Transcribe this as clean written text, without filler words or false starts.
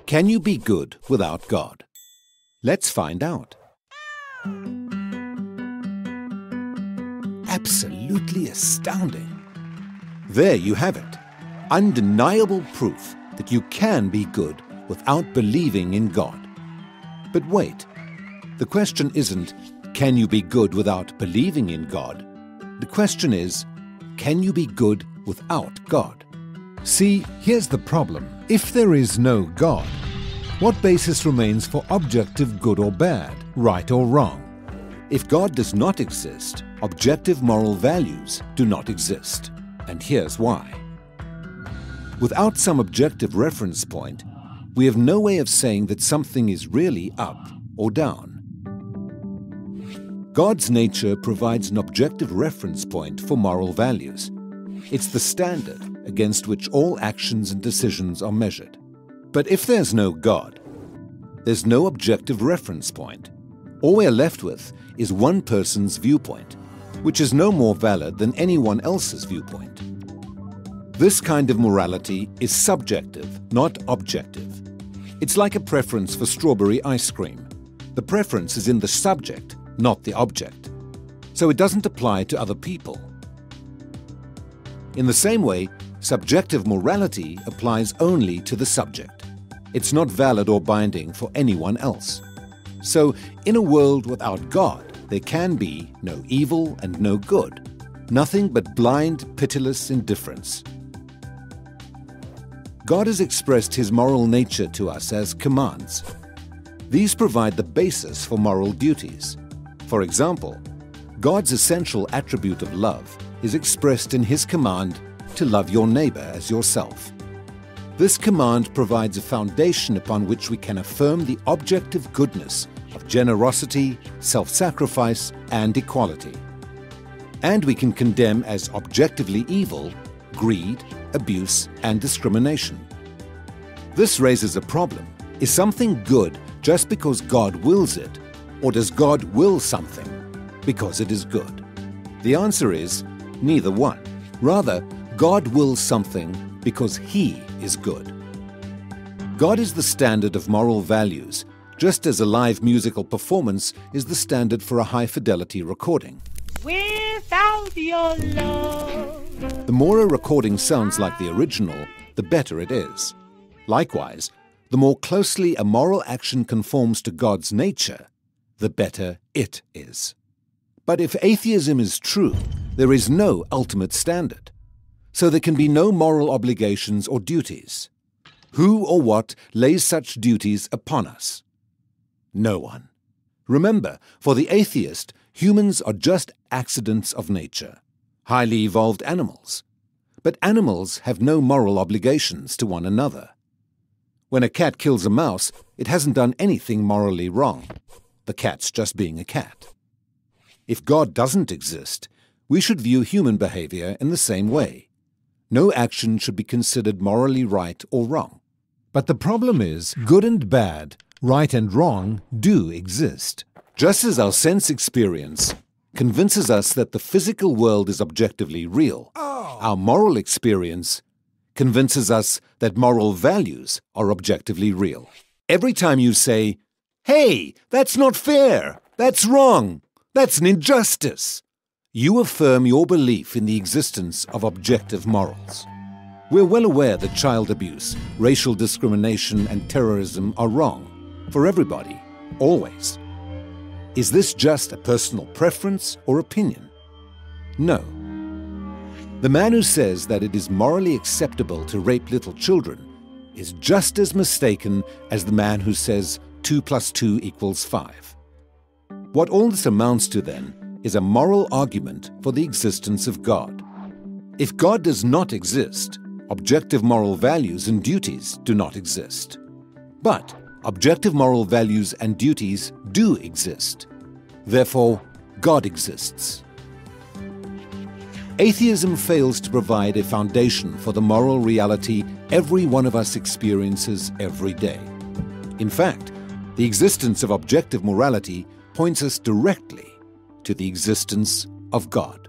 Can you be good without God? Let's find out. Absolutely astounding. There you have it. Undeniable proof that you can be good without believing in God. But wait, the question isn't, can you be good without believing in God? The question is, can you be good without God? See, here's the problem. If there is no God, what basis remains for objective good or bad, right or wrong? If God does not exist, objective moral values do not exist. And here's why. Without some objective reference point, we have no way of saying that something is really up or down. God's nature provides an objective reference point for moral values. It's the standard against which all actions and decisions are measured. But if there's no God, there's no objective reference point. All we're left with is one person's viewpoint, which is no more valid than anyone else's viewpoint. This kind of morality is subjective, not objective. It's like a preference for strawberry ice cream. The preference is in the subject, not the object. So it doesn't apply to other people. In the same way, subjective morality applies only to the subject. It's not valid or binding for anyone else. So, in a world without God, there can be no evil and no good, nothing but blind, pitiless indifference. God has expressed His moral nature to us as commands. These provide the basis for moral duties. For example, God's essential attribute of love is expressed in His command to love your neighbor as yourself. This command provides a foundation upon which we can affirm the objective goodness of generosity, self-sacrifice, and equality. And we can condemn as objectively evil greed, abuse, and discrimination. This raises a problem. Is something good just because God wills it, or does God will something because it is good? The answer is neither one. Rather, God wills something because He is good. God is the standard of moral values, just as a live musical performance is the standard for a high-fidelity recording. Without your love. The more a recording sounds like the original, the better it is. Likewise, the more closely a moral action conforms to God's nature, the better it is. But if atheism is true, there is no ultimate standard. So there can be no moral obligations or duties. Who or what lays such duties upon us? No one. Remember, for the atheist, humans are just accidents of nature, highly evolved animals. But animals have no moral obligations to one another. When a cat kills a mouse, it hasn't done anything morally wrong. The cat's just being a cat. If God doesn't exist, we should view human behavior in the same way. No action should be considered morally right or wrong. But the problem is, good and bad, right and wrong, do exist. Just as our sense experience convinces us that the physical world is objectively real, our moral experience convinces us that moral values are objectively real. Every time you say, "Hey, that's not fair, that's wrong, that's an injustice," you affirm your belief in the existence of objective morals. We're well aware that child abuse, racial discrimination, and terrorism are wrong for everybody, always. Is this just a personal preference or opinion? No. The man who says that it is morally acceptable to rape little children is just as mistaken as the man who says 2 + 2 = 5. What all this amounts to, then, is a moral argument for the existence of God. If God does not exist, objective moral values and duties do not exist. But objective moral values and duties do exist. Therefore, God exists. Atheism fails to provide a foundation for the moral reality every one of us experiences every day. In fact, the existence of objective morality points us directly to the existence of God.